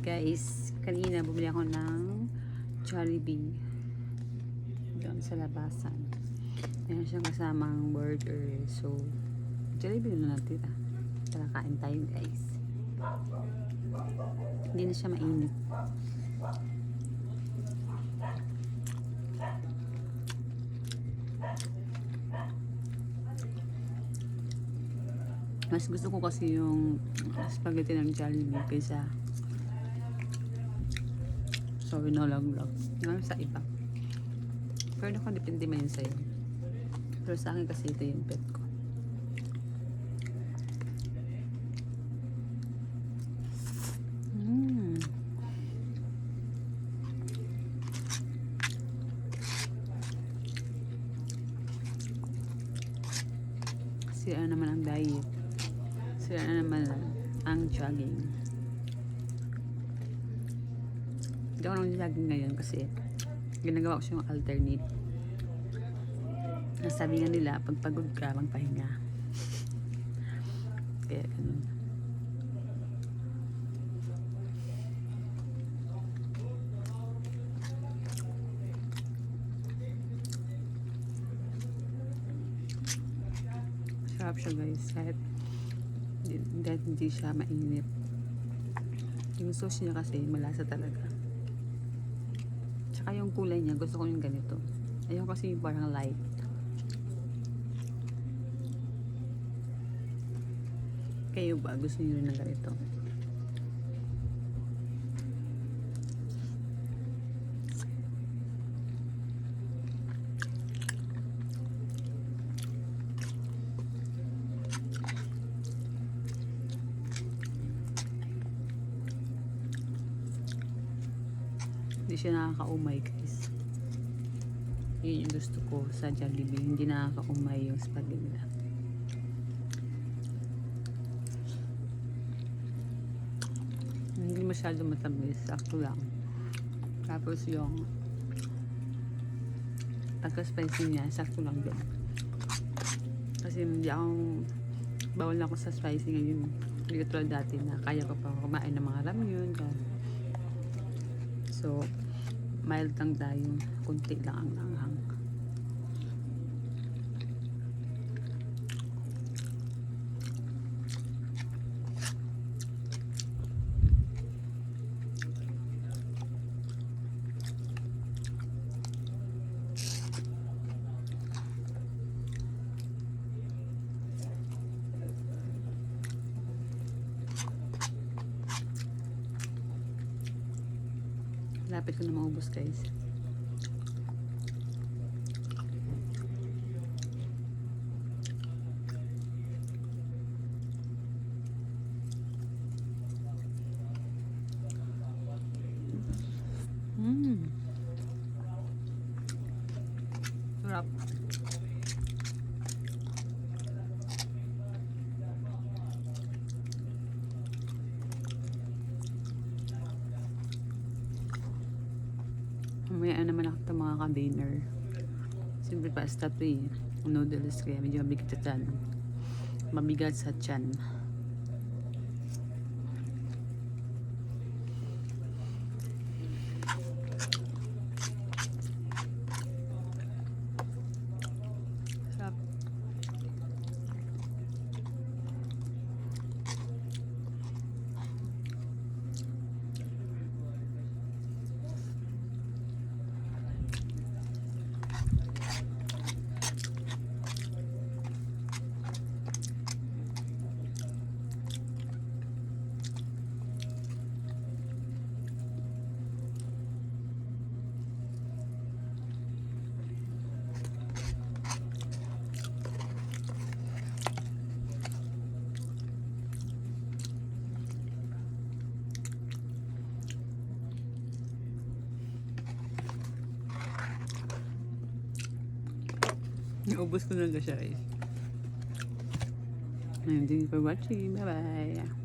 Guys, kanina bumili ako ng Jollibee doon sa labasan. Meron siyang kasamang burger. So, Jollibee na natin. Tara, kain tayo guys. Hindi na siya mainit. Mas gusto ko kasi yung spaghetti ng Jollibee kaysa so winolog-log. Ngayon sa iba. Pero ako depende man yun sa'yo. Pero sa akin kasi ito yung pet ko. Sira naman ang diet. Sira naman ang jogging. Hindi ako nang jogging ngayon kasi ginagawa ko siyang alternate. Nasabi nga nila, pag pagod ka, magpahinga. Kaya ganun. Sarap siya guys. Kahit hindi siya mainit. Yung sauce niya kasi malasa talaga. Tsaka yung kulay niya, gusto ko yung ganito. Ayaw kasi yung parang light. Kayo ba? Gusto niyo rin ng ganito? Hindi siya nakakaumay guys. Yun yung gusto ko sa Jollibee. Hindi nakakaumay yung spaghetti nila. Hindi masyado matamis. Sakto lang. Tapos yung pagka-spicy niya, sakto lang din. Kasi hindi akong bawal na ako sa spicy ngayon. Hindi ko tulad dati na kaya ko pa kumain ng mga ramyun. So, mild lang tayo. Kunti lang ang langhang. Lapit ko na maubos guys. Sarap. Mamaya naman ako ito mga ka-dinner. Simple pasta ito eh. Noodles kaya medyo mabigat sa tiyan. Mabigat sa tiyan. Sarap. Naubos ko na siya guys. Thank you for watching. Bye bye.